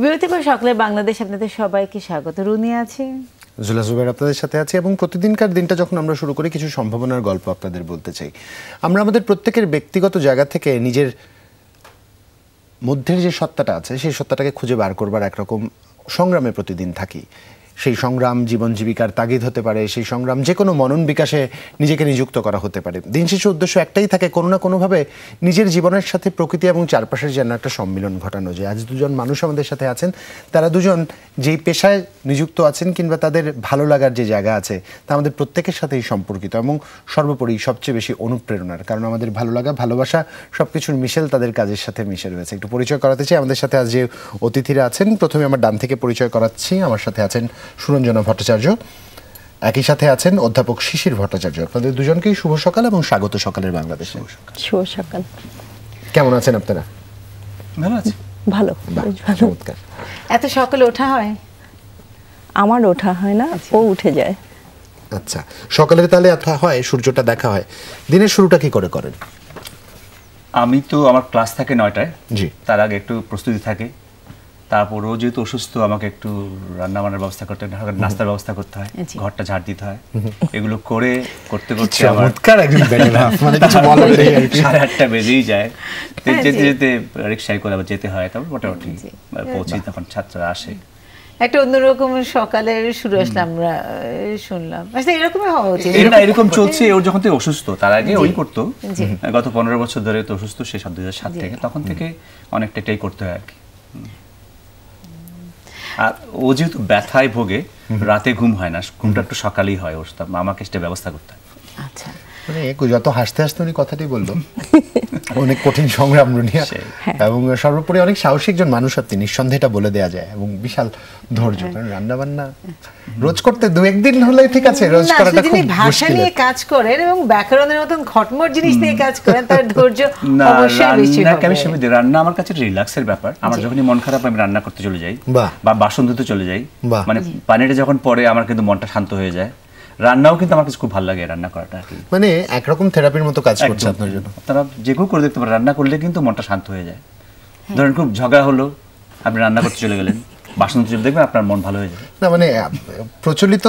বিরতি পর সকালের বাংলাদেশ আপনাদের সবাইকে স্বাগত। রুনি আছে, জুলা জুবের আপনাদের সাথে আছি এবং প্রতিদিনকার দিনটা যখন আমরা শুরু করি কিছু সম্ভাবনার গল্প আপনাদের বলতে চাই। আমরা আমাদের প্রত্যেকের ব্যক্তিগত জায়গা থেকে নিজের মধ্যের যে সত্তাটা আছে সেই সত্তাটাকে খুঁজে বার করবার একরকম সংগ্রামে প্রতিদিন থাকি। সেই সংগ্রাম জীবন জীবিকার তাগিদ হতে পারে, সেই সংগ্রাম যে কোনো মনন বিকাশে নিজেকে নিযুক্ত করা হতে পারে। দিন শেষে উদ্দেশ্য একটাই থাকে, কোনো না কোনোভাবে নিজের জীবনের সাথে প্রকৃতি এবং চারপাশের যেন একটা সম্মিলন ঘটানো যায়। আজ দুজন মানুষ আমাদের সাথে আছেন, তারা দুজন যেই পেশায় নিযুক্ত আছেন কিংবা তাদের ভালো লাগার যে জায়গা আছে তা আমাদের প্রত্যেকের সাথেই সম্পর্কিত এবং সর্বোপরি সবচেয়ে বেশি অনুপ্রেরণার, কারণ আমাদের ভালো লাগা ভালোবাসা সব কিছুর মিশেল তাদের কাজের সাথে মিশে রয়েছে। একটু পরিচয় করাতে চাই আমাদের সাথে আজ যে অতিথিরা আছেন। প্রথমে আমার ডান থেকে পরিচয় করাচ্ছি, আমার সাথে আছেন সুরঞ্জনা ভট্টাচার্য, একই সাথে আছেন অধ্যাপক শিশির ভট্টাচার্য। আপনাদের দুজনকেই শুভ সকাল এবং স্বাগত সকালের বাংলাদেশে। শুভ সকাল। কেমন আছেন আপনারা? ভালো আছি। ভালো, চমৎকার। এত সকালে ওঠা হয়? আমার ওঠা হয় না, ও উঠে যায়। আচ্ছা, সকালের তাহলে ওঠা হয়, সূর্যটা দেখা হয়। দিনের শুরুটা কি করে করেন? আমি তো আমার ক্লাস থাকে 9টায়, জি, তার আগে একটু প্রস্তুতি থাকে। তারপর ও যেহেতু অসুস্থ, আমাকে একটু রান্না বান্নার ব্যবস্থা করতে হয়, নাস্তার ব্যবস্থা করতে হয়, ঘরটা ঝাড় দিতে হয়। এগুলো করতে আমার 8:30 বেজেই যায়। যেতে যেতে রিক্সায় করে আবার যেতে হয়, তারপর মোটামুটি পৌঁছি তখন ছাত্ররা আসে। একটা অন্যরকম সকালের শুরু আসলে আমরা শুনলাম। আচ্ছা, এরকমই হওয়া উচিত। এরকম চলছে। ওর যখন থেকে অসুস্থ, তার আগে ওই করতো, গত 15 বছর ধরে তো অসুস্থ, সে 2007 থেকে, তখন থেকে অনেকটা এটাই করতে হয় আর কি। আর ও যেহেতু ব্যথায় ভোগে, রাতে ঘুম হয় না, ঘুমটা একটু সকালেই হয়, ওর আমাকে সেটা ব্যবস্থা করতে হয়। আচ্ছা, মানে যত হাসতে হাসতে উনি কথাটি বললো, অনেক কঠিন সংগ্রাম রুনিয়া, এবং সর্বোপরি অনেক সাহসী একজন মানুষ আপনি, নিঃসন্দেহটা বলে দেওয়া যায়, এবং বিশাল ধৈর্য। কারণ রান্না বান্না রোজ করতে 2-1 দিন হলেই ঠিক আছে, রোজ করাটা খুব মুশকিল। ভাষা নিয়ে কাজ করেন এবং ব্যাকরণের মতন ঘটমট জিনিস নিয়ে কাজ করেন, তার ধৈর্য অবশ্যই বেশি হবে। রান্না আমার কাছে রিল্যাক্সের ব্যাপার। আমার যখনই মন খারাপ আমি রান্না করতে চলে যাই বা বাসন ধুতে চলে যাই, মানে পানিটা যখন পড়ে আমার কিন্তু মনটা শান্ত হয়ে যায়। রান্নাও কিন্তু আমার কাছে খুব ভালো লাগে, রান্না করাটা মানে একরকম থেরাপির মতো কাজ করছে আপনার জন্য। তারা যে কেউ করে দেখতে পারে, রান্না করলে কিন্তু মনটা শান্ত হয়ে যায়। ধরেন খুব ঝগড়া হলো, আপনি রান্না করতে চলে গেলেন, বাসন ধুতে দেখবেন আপনার মন ভালো হয়ে যাবে। না মানে প্রচলিত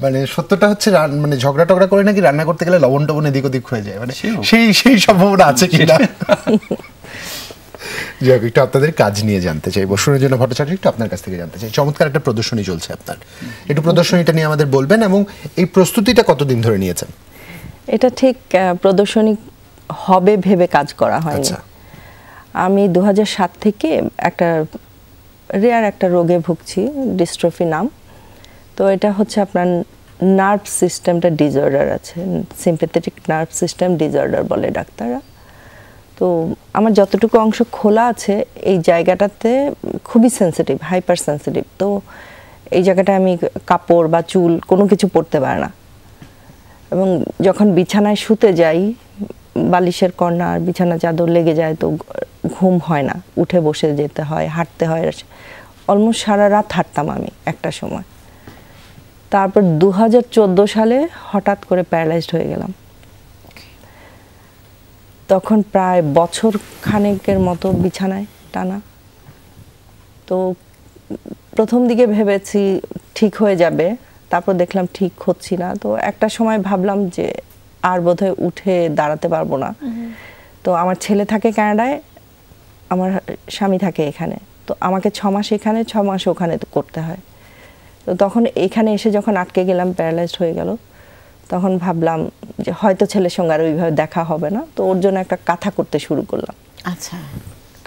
মানে সত্যটা হচ্ছে, মানে ঝগড়া টগড়া করে নাকি রান্না করতে গেলে লবণ টবণ এদিক ওদিক হয়ে যায়, মানে সেই সম্ভাবনা আছে কিনা। যাই হোক, একটু আপনাদের কাজ নিয়ে জানতে চাই। সুরঞ্জনা ভট্টাচার্য, একটু আপনার কাছ থেকে জানতে চাই। চমৎকার একটা প্রদর্শনী চলছে আপনার, একটু প্রদর্শনীটা নিয়ে আমাদের বলবেন এবং এই প্রস্তুতিটা কতদিন ধরে নিয়েছেন? এটা ঠিক প্রদর্শনী হবে ভেবে কাজ করা হয়নি। আমি 2007 থেকে একটা রেয়ার একটা রোগে ভুগছি, ডিস্ট্রফি নাম। তো এটা হচ্ছে আপনার নার্ভ সিস্টেমটা ডিসঅর্ডার আছে, সিম্প্যাথেটিক নার্ভ সিস্টেম ডিসঅর্ডার বলে ডাক্তাররা। তো আমার যতটুকু অংশ খোলা আছে এই জায়গাটাতে খুবই সেন্সিটিভ, হাইপার সেন্সিটিভ। তো এই জায়গাটায় আমি কাপড় বা চুল কোনো কিছু পরতে পারে না, এবং যখন বিছানায় শুতে যাই বালিশের কর্নার বিছানা চাদর লেগে যায়, তো ঘুম হয় না, উঠে বসে যেতে হয়, হাঁটতে হয়। অলমোস্ট সারা রাত হাঁটতাম আমি একটা সময়। তারপর 2014 সালে হঠাৎ করে প্যারালাইজড হয়ে গেলাম। তখন প্রায় বছর খানেকের মতো বিছানায় টানা। তো প্রথম দিকে ভেবেছি ঠিক হয়ে যাবে, তারপর দেখলাম ঠিক হচ্ছি না। তো একটা সময় ভাবলাম যে আর বোধহয় উঠে দাঁড়াতে পারবো না। তো আমার ছেলে থাকে কানাডায়, আমার স্বামী থাকে এখানে। তো আমাকে 6 মাস এখানে 6 মাস ওখানে তো করতে হয়। তো তখন এখানে এসে যখন আটকে গেলাম, প্যারালাইজড হয়ে গেল, তখন ভাবলাম যে হয়তো ছেলের সঙ্গে আর ওইভাবে দেখা হবে না। তো ওর জন্য একটা কাঁথা করতে শুরু করলাম। আচ্ছা,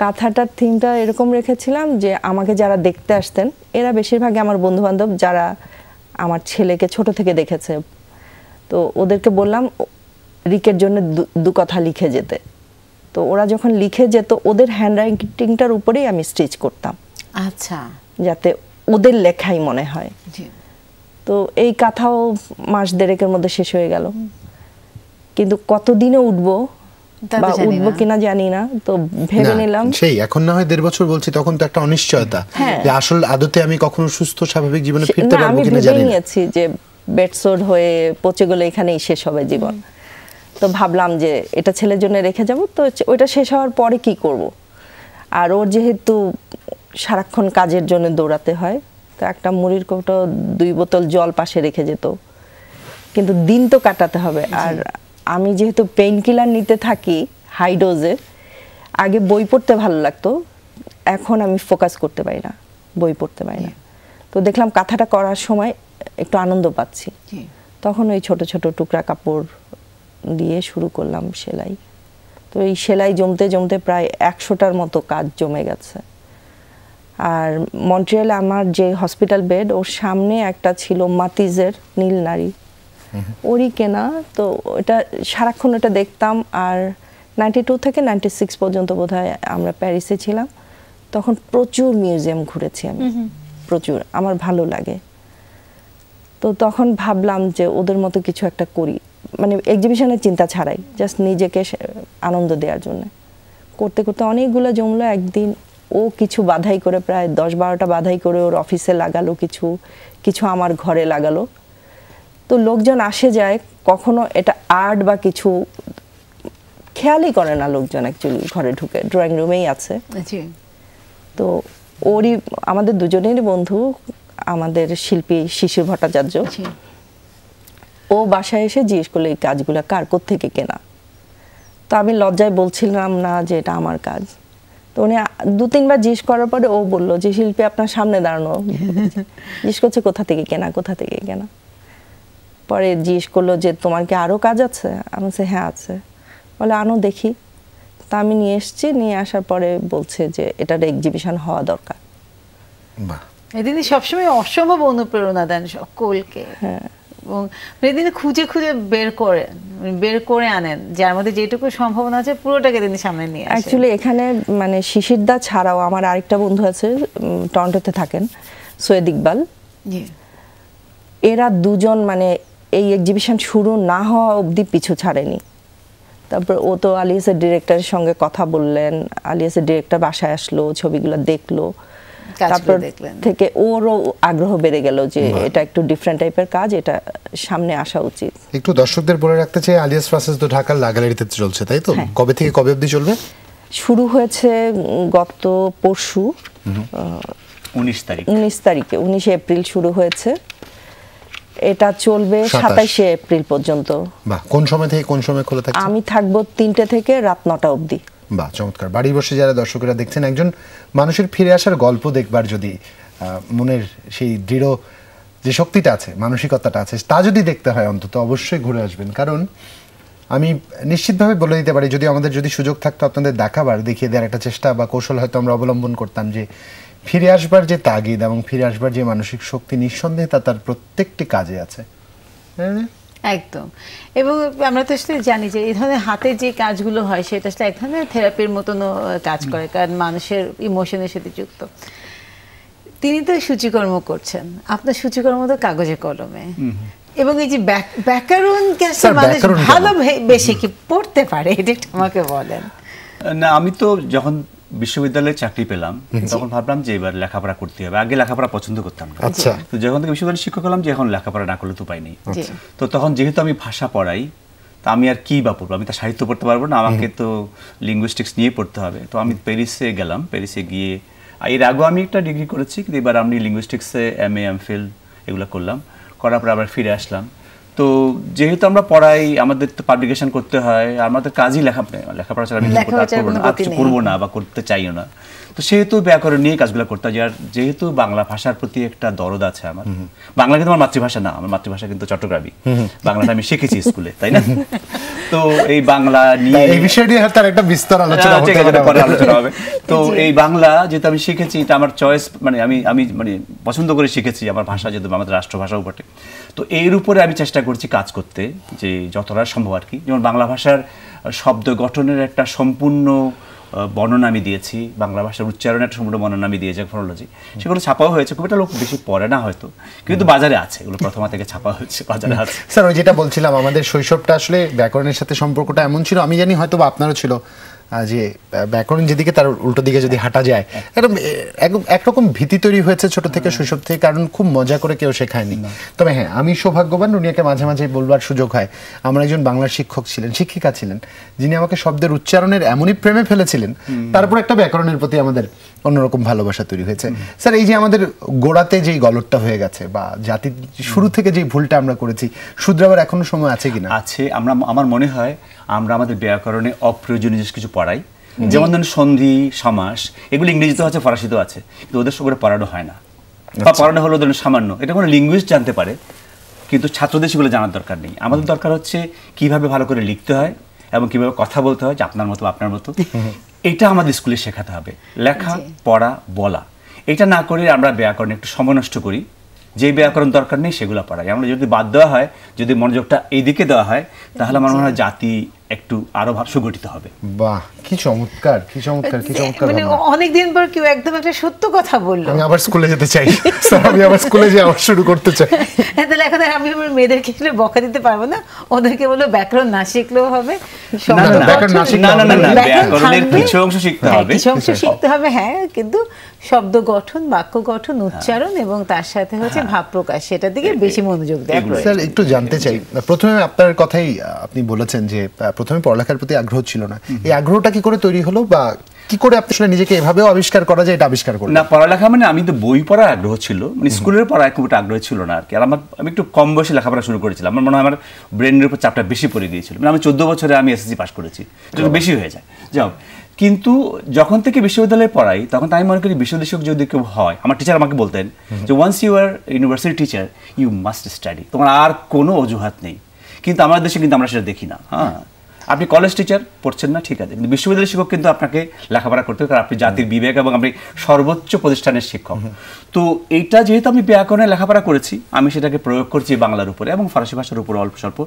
কাঁথাটার থিমটা এরকম রেখেছিলাম যে আমাকে যারা দেখতে আসতেন এরা বেশিরভাগই আমার বন্ধু বান্ধব, যারা আমার ছেলেকে ছোট থেকে দেখেছে। তো ওদেরকে বললাম রিকের জন্য 2 কথা লিখে যেতে। তো ওরা যখন লিখে যেত ওদের হ্যান্ডরাইটিংটার উপরেই আমি স্টিচ করতাম, আচ্ছা, যাতে ওদের লেখাই মনে হয়। তো এই কথাও মাস 1.5-এর মধ্যে শেষ হয়ে গেল, কিন্তু কতদিনে উঠবো বা উঠবো কিনা জানি না। তো ভেবে নিলাম সেই এখন না হয় 1.5 বছর বলছি, তখন তো একটা অনিশ্চয়তা যে আসল আদতে আমি কখনো সুস্থ স্বাভাবিক জীবনে ফিরতে পারবো কিনা জানি না। আমি নিয়েছি যে বেডসোর হয়ে পচে গেলে এখানেই শেষ হবে জীবন। তো ভাবলাম যে এটা ছেলের জন্য রেখে যাব, তো ওইটা শেষ হওয়ার পরে কি করব। আর ওর যেহেতু সারাক্ষণ কাজের জন্য দৌড়াতে হয়। তো একটা মুড়ির কৌটো 2 বোতল জল পাশে রেখে যেত, কিন্তু দিন তো কাটাতে হবে। আর আমি যেহেতু পেইন কিলার নিতে থাকি হাই ডোজে, আগে বই পড়তে ভালো লাগতো, এখন আমি ফোকাস করতে পারি না, বই পড়তে পারি না। তো দেখলাম কাঁথাটা করার সময় একটু আনন্দ পাচ্ছি, তখন ওই ছোট ছোট টুকরা কাপড় দিয়ে শুরু করলাম সেলাই। তো এই সেলাই জমতে জমতে প্রায় 100টার মতো কাজ জমে গেছে। আর মন্ট্রিয়ালে আমার যে হসপিটাল বেড, ওর সামনে একটা ছিল মাতিজের নীল নারী, ওরই কেনা। তো ওটা সারাক্ষণ ওটা দেখতাম। আর 92 থেকে 96 পর্যন্ত বোধহয় আমরা প্যারিসে ছিলাম, তখন প্রচুর মিউজিয়াম ঘুরেছি আমি, প্রচুর, আমার ভালো লাগে। তো তখন ভাবলাম যে ওদের মতো কিছু একটা করি, মানে এক্সিবিশনের চিন্তা ছাড়াই, জাস্ট নিজেকে আনন্দ দেওয়ার জন্য। করতে করতে অনেকগুলো জমলো। একদিন ও কিছু বাধাই করে, প্রায় 10-12টা বাধাই করে ওর অফিসে লাগালো, কিছু কিছু আমার ঘরে লাগালো। তো লোকজন আসে যায়, কখনো এটা আর্ট বা কিছু খেয়ালই করে না লোকজন, অ্যাকচুয়ালি ঘরে ঢুকে ড্রয়িং রুমেই আছে। তো ওরই, আমাদের দুজনেরই বন্ধু, আমাদের শিল্পী শিশির ভট্টাচার্য, ও বাসায় এসে জিজ্ঞেস করলো এই কাজগুলো কার, কোত্থেকে কেনা। তো আমি লজ্জায় বলছিলাম না যে এটা আমার কাজ। তো উনি 2-3বার জিজ্ঞেস করার পরে ও বললো যে শিল্পী আপনার সামনে দাঁড়ানো, জিজ্ঞেস করছে কোথা থেকে কেনা, কোথা থেকে কেনা। পরে জিজ্ঞেস করলো যে তোমার কি আরও কাজ আছে? আমি বলছি হ্যাঁ আছে। বলে আনো দেখি। তা আমি নিয়ে এসছি, নিয়ে আসার পরে বলছে যে এটার এক্সিবিশন হওয়া দরকার। তিনি সবসময় অসম্ভব অনুপ্রেরণা দেন সকলকে। হ্যাঁ, এবং তিনি খুঁজে খুঁজে বের করে আনেন, যার মধ্যে যেটুকু সম্ভাবনা আছে পুরোটাকে তিনি সামনে নিয়ে আসেন। অ্যাকচুয়ালি এখানে মানে শিশিরদা ছাড়াও আমার আরেকটা বন্ধু আছে, টরন্টোতে থাকেন, সৈয়দ ইকবাল। এরা দুজন মানে এই এক্সিবিশন শুরু না হওয়া অবধি পিছু ছাড়েনি। তারপর ও তো আলিয়াসের ডিরেক্টরের সঙ্গে কথা বললেন, আলিয়াসের ডিরেক্টর বাসায় আসলো, ছবিগুলো দেখলো, তারপর থেকে ওরও আগ্রহ বেড়ে গেল যে এটা একটু ডিফারেন্ট টাইপের কাজ, এটা সামনে আসা উচিত। একটু দর্শকদের বলে রাখতে চাই, আলিয়াস ফ্রান্সেস তো ঢাকার লা গ্যালারিতে চলছে, তাই তো? কবে থেকে কবে অবধি চলবে? শুরু হয়েছে গত পরশু 19 তারিখে, 19 এপ্রিল শুরু হয়েছে। এটা চলবে 27 এপ্রিল পর্যন্ত। বাহ, কোন সময় থেকে কোন সময় খোলা থাকছে? আমি থাকবো 3টে থেকে রাত 9টা অবধি। বাহ, চমৎকার। বাড়ি বসে যারা দর্শকেরা দেখছেন, একজন মানুষের ফিরে আসার গল্প দেখবার যদি মনের সেই দৃঢ় যে শক্তিটা আছে, মানসিকতাটা আছে, তা যদি দেখতে হয় অন্তত অবশ্যই ঘুরে আসবেন। কারণ আমি নিশ্চিতভাবে বলে দিতে পারি, যদি আমাদের সুযোগ থাকতো আপনাদের দেখাবার, দেখিয়ে দেওয়ার একটা চেষ্টা বা কৌশল হয়তো আমরা অবলম্বন করতাম, যে ফিরে আসবার যে তাগিদ এবং ফিরে আসবার যে মানসিক শক্তি, নিঃসন্দেহে তার প্রত্যেকটি কাজে আছে। একদম। এবং আমরা তো আসলে জানি যে এই ধরনের হাতের যে কাজগুলো হয় সেটা আসলে এক ধরনের থেরাপির মতনও কাজ করে, কারণ মানুষের ইমোশনের সাথে যুক্ত। তিনি তো সূচিকর্ম করছেন, আপনার সূচিকর্ম তো কাগজে কলমে। এবং এই যে ব্যাকরণকে মানুষ ভালোবেসে কি পড়তে পারে, এটা একটু আমাকে বলেন। না, আমি তো যখন বিশ্ববিদ্যালয়ে চাকরি পেলাম তখন ভাবলাম যে এবার লেখাপড়া করতে হবে। আগে লেখাপড়া পছন্দ করতাম না। তো যখন থেকে বিশ্ববিদ্যালয়ে শিক্ষক হলাম, যে এখন লেখাপড়া না করলে তো উপায় নেই। তো তখন যেহেতু আমি ভাষা পড়াই, তা আমি আর কি বা পড়বো, আমি তো সাহিত্য পড়তে পারবো না, আমাকে তো লিঙ্গুইস্টিক্স নিয়ে পড়তে হবে। তো আমি প্যারিসে গেলাম। প্যারিসে গিয়ে এর আগেও আমি একটা ডিগ্রি করেছি, কিন্তু এবার আমি লিঙ্গুইস্টিক্সে MA MPhil এগুলো করলাম, করার পর আবার ফিরে আসলাম। তো যেহেতু আমরা পড়াই, আমাদের তো পাবলিকেশন করতে হয়, আমাদের কাজই লেখাপড়া ছাড়া আমি করবো না বা করতে চাইও না। তো সেহেতু ব্যাকরণ নিয়ে কাজগুলো করতে হয়। যেহেতু বাংলা ভাষার প্রতি একটা দরদ আছে আমার। বাংলা কিন্তু আমার মাতৃভাষা না, আমার মাতৃভাষা কিন্তু চট্টগ্রামী। বাংলাটা আমি শিখেছি স্কুলে, তাই না? তো এই বাংলা নিয়ে এই বিষয় নিয়ে তার একটা বিস্তর আলোচনা হবে। তো এই বাংলা যেহেতু আমি শিখেছি, এটা আমার চয়েস, মানে আমি মানে পছন্দ করে শিখেছি, আমার ভাষা যেহেতু আমাদের রাষ্ট্রভাষাও বটে। তো এর উপরে আমি চেষ্টা করছি কাজ করতে, যে যতটা সম্ভব আর কি। যেমন বাংলা ভাষার শব্দ গঠনের একটা সম্পূর্ণ বর্ণনা আমি দিয়েছি, বাংলা ভাষার উচ্চারণের একটা সম্পূর্ণ বর্ণনা আমি দিয়েছি, ফোনোলজি, সেগুলো ছাপাও হয়েছে। খুব একটা লোক বেশি পড়ে না হয়তো, কিন্তু বাজারে আছে, এগুলো প্রথমা থেকে ছাপা হয়েছে, বাজারে আছে। স্যার, ওই যেটা বলছিলাম, আমাদের শৈশবটা আসলে ব্যাকরণের সাথে সম্পর্কটা এমন ছিল, আমি জানি হয়তো বা আপনারও ছিল, যে ব্যাকরণ যেদিকে তার উল্টো দিকে যদি হাঁটা যায়, একরকম ভীতি তৈরি হয়েছে ছোট থেকে, শৈশব থেকে, কারণ খুব মজা করে কেউ শেখায়নি। তবে হ্যাঁ, আমি সৌভাগ্যবান, রুনিয়াকে মাঝে মাঝে বলবার সুযোগ হয়। আমার একজন বাংলার শিক্ষিকা ছিলেন, যিনি আমাকে শব্দের উচ্চারণের এমনই প্রেমে ফেলেছিলেন, তারপর একটা ব্যাকরণের প্রতি আমাদের অন্যরকম ভালোবাসা তৈরি হয়েছে। স্যার, এই যে আমাদের গোড়াতে যেই গলতটা হয়ে গেছে বা জাতির শুরু থেকে যেই ভুলটা আমরা করেছি, শুধরাবার এখনো সময় আছে কিনা? আছে। আমার মনে হয় আমরা আমাদের ব্যাকরণে অপ্রয়োজনীয় কিছু পড়াই, যেমন ধরুন সন্ধি, সমাস, এগুলো ইংরেজিতেও আছে, ফরাসিতেও আছে, কিন্তু ওদের সঙ্গে পড়ানো হয় না, বা পড়ানো হলো ধরুন সামান্য। এটা কোনো লিঙ্গুইস্ট জানতে পারে, কিন্তু ছাত্রদের সেগুলো জানার দরকার নেই। আমাদের দরকার হচ্ছে কিভাবে ভালো করে লিখতে হয় এবং কিভাবে কথা বলতে হয়, যে আপনার মতো আপনার মতো, এটা আমাদের স্কুলে শেখাতে হবে। লেখা, পড়া, বলা, এটা না করে আমরা ব্যাকরণে একটু সময় নষ্ট করি। যে ব্যাকরণ দরকার নেই সেগুলো পড়াই। আমরা যদি বাদ দেওয়া হয়, যদি মনোযোগটা এইদিকে দেওয়া হয়, তাহলে আমার মনে হয় জাতি একটু আরো সুগঠিত হবে। বাহ, কি চমৎকার, কি চমৎকার, কি চমৎকার। মানে অনেকদিন পর কেউ একদম একটা সত্য কথা বললো। আমি আবার স্কুলে যেতে চাই স্যার, আমি আবার স্কুলে যাওয়া শুরু করতে চাই। তাহলে এখন আমি আমার মেয়েদেরকে বকা দিতে পারবো না, ওদেরকে বলবো ব্যাকরণ না শিখলেও হবে, ব্যাকরণের কিছু অংশ শিখতে হবে, কিছু অংশ শিখতে হবে, হ্যাঁ, কিন্তু শব্দ গঠন, বাক্য গঠন, উচ্চারণ এবং তার সাথে হচ্ছে ভাব প্রকাশ, সেটার দিকে বেশি মনোযোগ দেওয়া প্রয়োজন। স্যার, একটু জানতে চাই, প্রথমে আপনার কথাই আপনি বলেছেন যে প্রথমে পড়ালেখার প্রতি আগ্রহ ছিল না, এই আগ্রহটা কি করে তৈরি হলো, বা কি করে আপনি আসলে নিজেকে এভাবেও আবিষ্কার করা যায়, এটা আবিষ্কার করলেন? না, পড়ালেখা মানে আমি তো বই পড়ার আগ্রহ ছিল, মানে স্কুলের পড়ায় খুব একটা আগ্রহ ছিল না আর কি। আর আমি একটু কম বয়সে লেখাপড়া শুরু করেছিলাম, আমার মনে হয় আমার ব্রেনের উপর চাপটা বেশি পড়ে গিয়েছিল। মানে আমি 14 বছরে আমি এসএসসি পাস করেছি, একটু বেশি হয়ে যায় যাও। কিন্তু যখন থেকে বিশ্ববিদ্যালয়ে পড়াই, তখন আমি মনে করি বিশ্ববিদ্যালয় যদি কেউ হয়, আমার টিচার আমাকে বলতেন যে once you are university teacher you must study, তোমার আর কোনো অজুহাত নেই। কিন্তু আমাদের দেশে কিন্তু আমরা সেটা দেখি না। হ্যাঁ, আপনি কলেজ টিচার পড়ছেন না, ঠিক আছে, কিন্তু বিশ্ববিদ্যালয়ের শিক্ষক কিন্তু আপনাকে লেখাপড়া করতে হবে, কারণ আপনি জাতির বিবেক এবং আপনি সর্বোচ্চ প্রতিষ্ঠানের শিক্ষক। তো এইটা যেহেতু আমি ব্যাকরণে লেখাপড়া করেছি, আমি সেটাকে প্রয়োগ করছি বাংলার উপরে এবং ফরাসি ভাষার উপরে অল্প স্বল্প।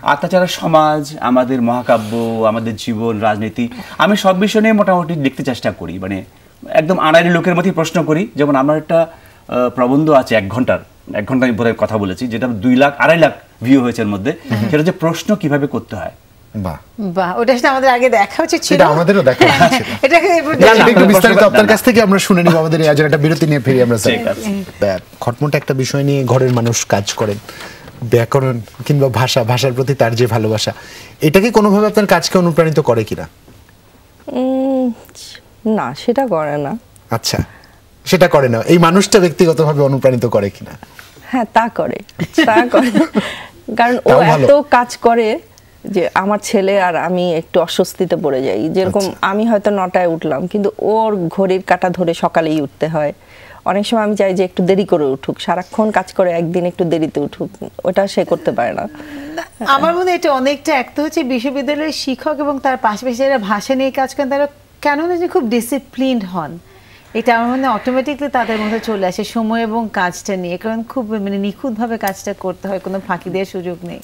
আর তাছাড়া সমাজ, আমাদের মহাকাব্য, আমাদের জীবন, রাজনীতি, আমি সব বিষয় নিয়ে মোটামুটি লিখতে চেষ্টা করি, মানে একদম আড়াইরি লোকের মধ্যেই প্রশ্ন করি। যেমন আমার একটা প্রবন্ধ আছে 1 ঘন্টা আমি বোধহয় কথা বলেছি, যেটা 2 লাখ 2.5 লাখ ভিউ হয়েছে এর মধ্যে, সেটা হচ্ছে প্রশ্ন কিভাবে করতে হয়। বাহ, ওটা আমাদের আগে দেখা উচিত ছিল, এটা আমাদেরও দেখা উচিত ছিল। এটাকে একটু বিস্তারিত আপনার কাছ থেকে আমরা শুনে নিব, আমাদের আজ একটা বিরতি নিয়ে ফিরি আমরা। স্যার, খটমট একটা বিষয় নিয়ে ঘরের মানুষ কাজ করেন, ব্যাকরণ কিংবা ভাষার প্রতি তার যে ভালোবাসা, এটাকে কোনোভাবে আপনার কাজকে অনুপ্রাণিত করে কিনা? না, সেটা করে না। আচ্ছা, সেটা করে না, এই মানুষটা ব্যক্তিগতভাবে অনুপ্রাণিত করে কিনা? হ্যাঁ, তা করে। কারণ ও এত কাজ করে যে আমার ছেলে আর আমি একটু অস্বস্তিতে পড়ে যাই। যেরকম আমি হয়তো 9টায় উঠলাম, কিন্তু ওর ঘড়ির কাঁটা ধরে সকালেই উঠতে হয়। অনেক সময় আমি চাই যে একটু দেরি করে উঠুক, সারাক্ষণ কাজ করে, একদিন একটু দেরিতে উঠুক, ওটা সে করতে পারে না। আমার মনে হয় এটা অনেকটা একটা হচ্ছে বিশ্ববিদ্যালয়ের শিক্ষক এবং তার পাশাপাশি যারা ভাষা নিয়ে কাজ করেন, তারা কেন না যে খুব ডিসিপ্লিনড হন, এটা আমার মনে হয় অটোমেটিকলি তাদের মধ্যে চলে আসে সময় এবং কাজটা নিয়ে, কারণ খুব মানে নিখুঁতভাবে কাজটা করতে হয়, কোনো ফাঁকি দেওয়ার সুযোগ নেই।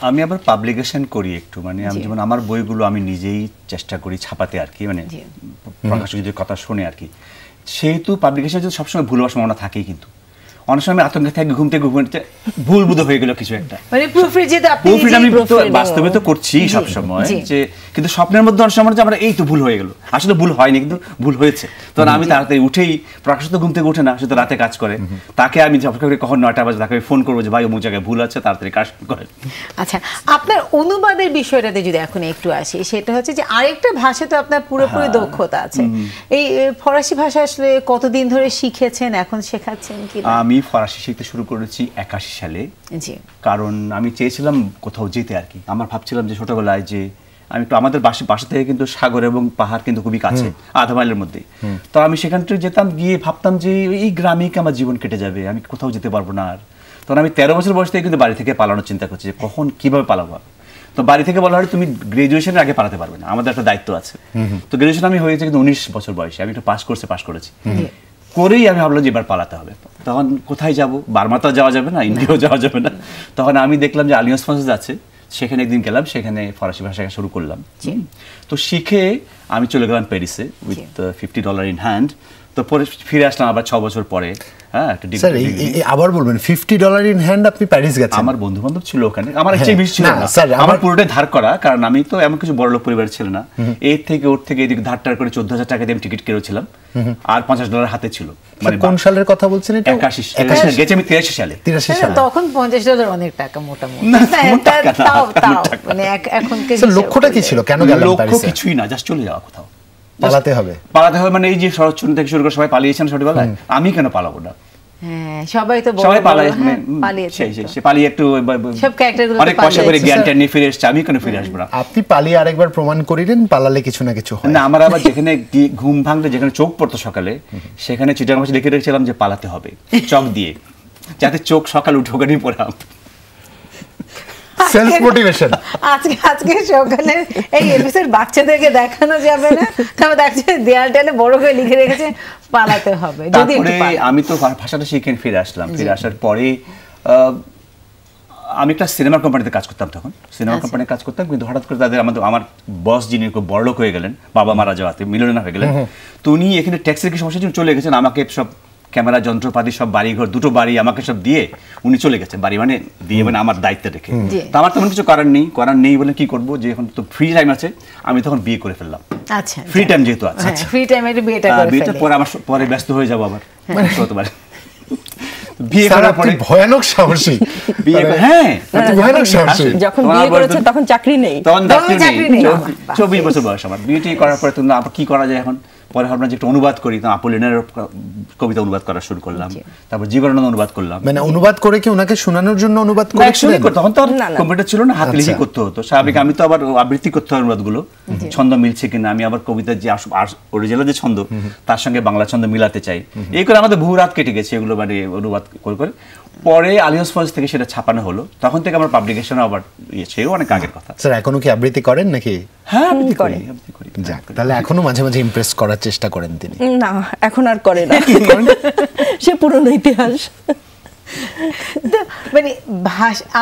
আমি আবার পাবলিকেশন করি একটু, মানে আমি যেমন আমার বইগুলো আমি নিজেই চেষ্টা করি ছাপাতে আর কি, মানে প্রকাশক যদি কথা শুনে আর কি, সেহেতু পাবলিকেশন যদি সবসময় ভুল হওয়ার সম্ভাবনা থাকেই। কিন্তু অনেক সময় আমি আতঙ্কে থাকি, ঘুমতে ভুল বুঝে হয়ে গেল কিছু একটা, মানে প্রুফরিড আমি বাস্তবে তো করছি সব সময়, যে কিন্তু স্বপ্নের মধ্যে অনেক সময় আমরা এই তো ভুল হয়ে গেল, আসলে ভুল হয়নি কিন্তু ভুল হয়েছে। তখন আমি তাড়াতাড়ি উঠেই, প্রকাশ তো ঘুম থেকে উঠে না, সে তো রাতে কাজ করে, তাকে আমি কখন 9টা বাজে তাকে ফোন করবো যে ভাই অমুক জায়গায় ভুল আছে, তাড়াতাড়ি কাজ করে। আচ্ছা, আপনার অনুবাদের বিষয়টাতে যদি এখন একটু আসি, সেটা হচ্ছে যে আরেকটা ভাষা তো আপনার পুরোপুরি দক্ষতা আছে, এই ফরাসি ভাষা আসলে কতদিন ধরে শিখেছেন, এখন শেখাচ্ছেন কি? আমি ফরাসি শিখতে শুরু করেছি 81 সালে, কারণ আমি চেয়েছিলাম কোথাও যেতে আর কি। আমার ভাবছিলাম যে ছোটবেলায় যে আমি একটু, আমাদের বাসা থেকে কিন্তু সাগর এবং পাহাড় কিন্তু খুবই কাছে, 1/2 মাইলের মধ্যে। তো আমি সেখান থেকে যেতাম, গিয়ে ভাবতাম যে এই গ্রামেই কি আমার জীবন কেটে যাবে, আমি কোথাও যেতে পারবো না আর। তখন আমি 13 বছর বয়স থেকে কিন্তু বাড়ি থেকে পালানোর চিন্তা করছি, যে কখন কিভাবে পালাবো। তো বাড়ি থেকে বলা হয় তুমি গ্রাজুয়েশনের আগে পালাতে পারবে না, আমাদের একটা দায়িত্ব আছে। তো গ্রাজুয়েশন আমি হয়েছে কিন্তু 19 বছর বয়সে, আমি একটু পাস করেছি করেই আমি ভাবলাম যে এবার পালাতে হবে। তখন কোথায় যাব, বার্মা তো যাওয়া যাবে না, ইন্ডিয়াও যাওয়া যাবে না। তখন আমি দেখলাম যে আলিয়ান্স ফ্রান্সেস আছে, সেখানে একদিন গেলাম, সেখানে ফরাসি ভাষা শুরু করলাম। তো শিখে আমি চলে গেলাম প্যারিসে উইথ $50 ইন হ্যান্ড। তো পরে ফিরে আসলাম আবার 6 বছর পরে। হ্যাঁ, একটা স্যার আবার বলবেন $50 ইন হ্যান্ড আপনি প্যারিস গেছেন? আমার বন্ধু বান্ধব ছিল ওখানে, আমার চেয়ে বেশি ছিল না স্যার, আমার পুরোটাই ধার করা, কারণ আমি তো এমন কিছু বড় লোক পরিবার ছিল না। এর থেকে ওর থেকে এদিকে ধার টার করে 14,000 টাকা দিয়ে আমি টিকিট কেটেছিলাম, আর $50 হাতে ছিল। মানে কোন সালের কথা বলছেন এটা? 81 গেছে আমি 83 সালে। তখন $50 অনেক টাকা মোটামুটি। মানে এখন লক্ষ্যটা কি ছিল, কেন গেলেন প্যারিসে? লক্ষ্য কিছুই না, জাস্ট চলে যাওয়া কোথাও। পালাতে হবে মানে এই যে শরৎচন্দ্র থেকে শুরু করে সবাই পালিয়েছেন ছোটবেলায়, আমি কেন পালাবো না? হ্যাঁ, সবাই তো সবাই পালিয়েছে, সে পালিয়ে একটু সব ক্যারেক্টারগুলো অনেক পয়সা করে জ্ঞানটা নিয়ে ফিরে এসেছে, আমি কেন ফিরে আসবো না? আপনি পালিয়ে আরেকবার প্রমাণ করিলেন পালালে কিছু না কিছু হয় না। আমার আবার যেখানে ঘুম ভাঙলে, যেখানে চোখ পড়তো সকালে, সেখানে চিটাগাং ভাষায় লিখে রেখেছিলাম যে পালাতে হবে চক দিয়ে, যাতে চোখ সকাল উঠে ওখানে পড়াম। Self motivation. আজকে সকালে এই এপিসোড বাচ্চাদেরকে দেখানো যাবে না, তবে দেখছে দেয়ালটালে বড় করে লিখে রেখেছে পালাতে হবে। যদি আমি তো ভাষাটা শিখে ফিরে আসলাম। ফিরে আসার পরে আমি একটা সিনেমা কোম্পানিতে কাজ করতাম, তখন সিনেমা কোম্পানিতে কাজ করতাম, কিন্তু হঠাৎ করে তাদের আমার বস যিনি খুব বড়লোক হয়ে গেলেন, বাবা মারা যাওয়াতে মিলিয়নার হয়ে গেলেন, তো উনি এখানে ট্যাক্সের কি সমস্যার জন্য চলে গেছেন, আমাকে সব ক্যামেরা যন্ত্রপাতি সব বাড়িঘর 2টো বাড়ি আমাকে সব দিয়ে উনি চলে গেছেন, বাড়ি মানে দিয়ে মানে আমার দায়িত্বে রেখে। তো আমার তেমন কিছু করার নেই বলে কি করবো, যে এখন তো ফ্রি টাইম আছে, আমি তখন বিয়ে করে ফেললাম। আচ্ছা, ফ্রি টাইম যেহেতু আছে, ফ্রি টাইমে বিয়েটা করে বিয়েটা পরে আমার পরে ব্যস্ত হয়ে যাবো আবার হতে বিয়ে করার পরে ভয়ানক সাহসী। হ্যাঁ, ভয়ানক সাহসী। যখন বিয়ে করেছে তখন চাকরি নেই, তখন চাকরি নেই, 24 বছর বয়স আমার। বিয়েটি করার পরে তুমি আবার কি করা যায়, এখন পরে ভাবলাম যে একটা অনুবাদ করি, তো আपोলিনারের কবিতা অনুবাদ করা শুরু করলাম, তারপর জীবনানন্দ অনুবাদ করলাম। মানে অনুবাদ করে কি ওনাকে শোনানোর জন্য অনুবাদ করেছিলেন? তখন তো কম্পিউটার ছিল না, হাতে লিখে করতে হতো স্বাভাবিক। আমি তো আবার আবৃত্তি করতে হয় অনুবাদগুলো, ছন্দ মিলছে কিনা, আমি আবার কবিতার যে অরিজিনাল যে ছন্দ তার সঙ্গে বাংলা ছন্দ মিলাতে চাই, এই করে আমাদের বহু রাত কেটে গেছে এগুলো মানে অনুবাদ করে। পরে আলিয়াস ফলস থেকে সেটা ছাপানো হলো, তখন থেকে আমার পাবলিকেশন আবার সেও অনেক আগের কথা। স্যার এখনো কি আবৃত্তি করেন নাকি? হ্যাঁ, আবৃত্তি করি। যাক, তাহলে এখনো মাঝে মাঝে ইমপ্রেস করার চেষ্টা করেন তিনি? না, এখন আর করে না, সে পুরনো ইতিহাস। মানে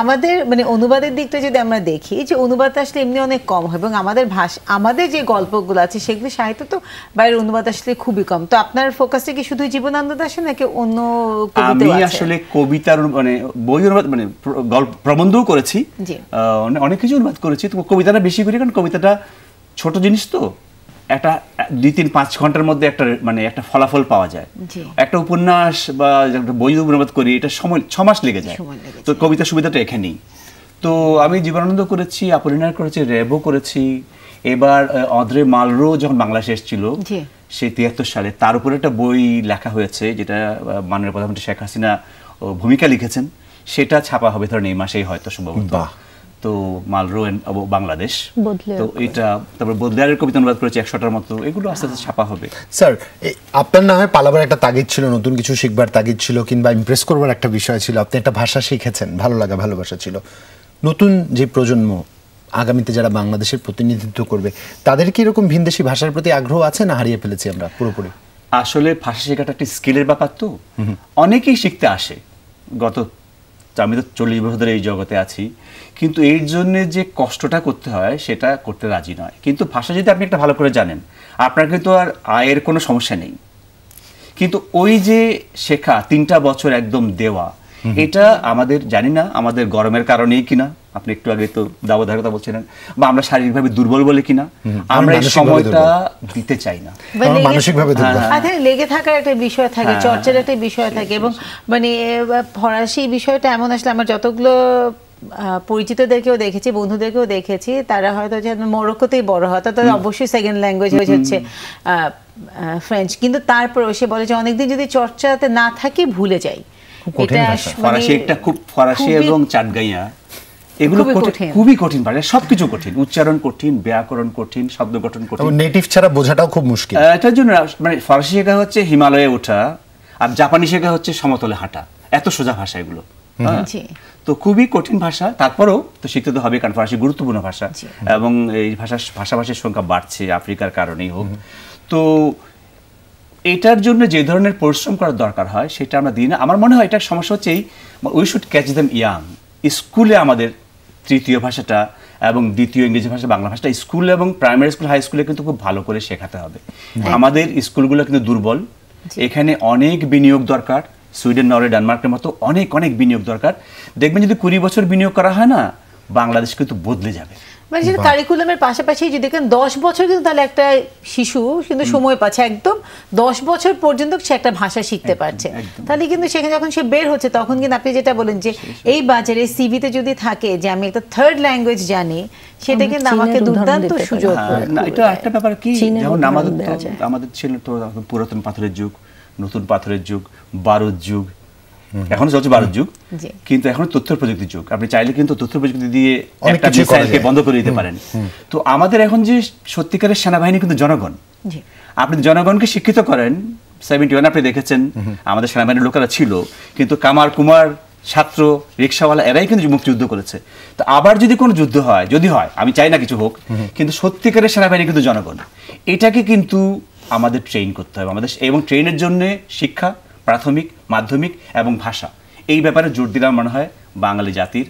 আমাদের মানে অনুবাদের দিকটা যদি আমরা দেখি, যে অনুবাদ আসলে এমনি অনেক কম হয়, এবং আমাদের যে গল্পগুলো আছে সেগুলো সাহিত্য তো বাইরের অনুবাদ আসলে খুবই কম। তো আপনার ফোকাসটা কি শুধু জীবনানন্দ দাশের নাকি অন্য কবিতাও আছে? আমি আসলে কবিতার মানে বই অনুবাদ মানে প্রবন্ধও করেছি, অনেক কিছু অনুবাদ করেছি। তো কবিতাটা বেশি করি, কারণ কবিতাটা ছোট জিনিস, তো একটা 2-3-5 ঘন্টার মধ্যে একটা মানে একটা ফলাফল পাওয়া যায়। একটা উপন্যাস বা একটা বই অনুবাদ করি, এটা সময় 6 মাস লেগে যায়। তো কবিতার সুবিধাটা এখানেই। তো আমি জীবনানন্দ করেছি, আपोলিনার করেছি, রেবো করেছি। এবার অদ্রে মালরো যখন বাংলাদেশে এসেছিল সেই 73 সালে, তার উপরে একটা বই লেখা হয়েছে, যেটা মাননীয় প্রধানমন্ত্রী শেখ হাসিনা ভূমিকা লিখেছেন, সেটা ছাপা হবে ধরেন এই মাসেই হয়তো সম্ভবত। তো মালরো বাংলাদেশ, তো এটা তারপর বদলিয়ারের কবিতা অনুবাদ করেছে 100টার মতো, এগুলো আস্তে আস্তে ছাপা হবে। স্যার আপনার না হয় পালাবার একটা তাগিদ ছিল, নতুন কিছু শিখবার তাগিদ ছিল, কিংবা ইমপ্রেস করবার একটা বিষয় ছিল, আপনি একটা ভাষা শিখেছেন, ভালো লাগা ভালোবাসা ছিল। নতুন যে প্রজন্ম আগামীতে যারা বাংলাদেশের প্রতিনিধিত্ব করবে, তাদের কি এরকম ভিনদেশি ভাষার প্রতি আগ্রহ আছে, না হারিয়ে ফেলেছি আমরা পুরোপুরি? আসলে ভাষা শেখাটা একটা স্কিলের ব্যাপার, তো অনেকেই শিখতে আসে। আমি তো 40 বছর ধরে এই জগতে আছি, কিন্তু এর জন্য যে কষ্টটা করতে হয় সেটা করতে রাজি নয়। কিন্তু ভাষা যদি আপনি একটা ভালো করে জানেন, আপনার কিন্তু আর আয়ের কোনো সমস্যা নেই। কিন্তু ওই যে শেখা 3টা বছর একদম দেওয়া, এটা আমাদের জানি না আমাদের গরমের কারণেই কিনা, আপনি একটু আগে তো দাবদাহের কথা বলছিলেন, বা আমরা শারীরিকভাবে দুর্বল বলে কিনা, আমরা এই সময়টা দিতে চাই না। মানসিকভাবে লেগে থাকার একটা বিষয় থাকে, চর্চার একটা বিষয় থাকে, এবং মানে ফরাসি বিষয়টা এমন আসলে আমার যতগুলো পরিচিতদেরকেও দেখেছি, বন্ধুদেরকেও দেখেছি, তারা হয়তো যে মরক্কোতেই বড় হয়, তাদের অবশ্যই সেকেন্ড ল্যাঙ্গুয়েজ হচ্ছে ফ্রেঞ্চ, কিন্তু তারপরেও সে বলে যে অনেকদিন যদি চর্চাতে না থাকি ভুলে যাই। ফরাসি একটা খুব, ফরাসি এবং চাটগাইয়া এগুলো খুবই কঠিন ভাষা, সবকিছু কঠিন, উচ্চারণ কঠিন, ব্যাকরণ কঠিন, শব্দ গঠন কঠিন, নেটিভ ছাড়া বোঝাটাও খুব মুশকিল। এটার জন্য মানে ফরাসি শেখা হচ্ছে হিমালয়ে ওঠা, আর জাপানি শেখা হচ্ছে সমতলে হাঁটা, এত সোজা ভাষা এগুলো। তো খুবই কঠিন ভাষা, তারপরেও তো শিখতে তো হবে, কারণ ফরাসি গুরুত্বপূর্ণ ভাষা, এবং এই ভাষাভাষীর সংখ্যা বাড়ছে আফ্রিকার কারণেই হোক। তো এটার জন্য যে ধরনের পরিশ্রম করার দরকার হয় সেটা আমরা দিই না। আমার মনে হয় এটার সমস্যা হচ্ছে we should catch them young. স্কুলে আমাদের তৃতীয় ভাষাটা এবং দ্বিতীয় ইংরেজি ভাষা বাংলা ভাষাটা স্কুল এবং প্রাইমারি স্কুল, হাই স্কুলে কিন্তু খুব ভালো করে শেখাতে হবে। আমাদের স্কুলগুলো কিন্তু দুর্বল, এখানে অনেক বিনিয়োগ দরকার, সুইডেন, নরওয়ে, ডেনমার্কের মতো অনেক অনেক বিনিয়োগ দরকার। দেখবেন যদি 20 বছর বিনিয়োগ করা হয় না, বাংলাদেশ কিন্তু বদলে যাবে। মানে যেটা কারিকুলামের পাশাপাশি যদি দেখেন 10 বছর কিন্তু তাহলে একটা শিশু কিন্তু সময় পাচ্ছে, একদম 10 বছর পর্যন্ত সে একটা ভাষা শিখতে পারছে, তাহলে কিন্তু সেখানে যখন সে বের হচ্ছে তখন কিন্তু আপনি যেটা বলেন যে এই বাজারে সিভিতে যদি থাকে যে আমি একটা থার্ড ল্যাঙ্গুয়েজ জানি, সেটা কিন্তু আমাকে দুর্দান্ত সুযোগ। এটা একটা ব্যাপার কি, যেমন আমাদের ছিল তো পুরাতন পাথরের যুগ, নতুন পাথরের যুগ, বারুদ যুগ, এখন চলছে বারুদ যুগ, কিন্তু এখন তথ্য প্রযুক্তির যুগ। আপনি চাইলে কিন্তু তথ্য প্রযুক্তি দিয়ে একটা মিসাইলকে বন্ধ করে দিতে পারেন। তো আমাদের এখন যে সত্যিকারের সেনাবাহিনী কিন্তু জনগণ। আপনি জনগণকে শিক্ষিত করেন, 71 আপনি দেখেছেন আমাদের সেনাবাহিনীর লোকেরা ছিল, কিন্তু কামার কুমার, ছাত্র, রিক্সাওয়ালা এরাই কিন্তু মুক্তিযুদ্ধ করেছে। তো আবার যদি কোনো যুদ্ধ হয়, যদি হয়, আমি চাই না কিছু হোক, কিন্তু সত্যিকারের সেনাবাহিনী কিন্তু জনগণ। এটাকে কিন্তু আমাদের ট্রেন করতে হবে আমাদের, এবং ট্রেনের জন্য শিক্ষা, প্রাথমিক, মাধ্যমিক এবং ভাষা, এই ব্যাপারে জোর দিলাম মনে হয় বাঙালি জাতির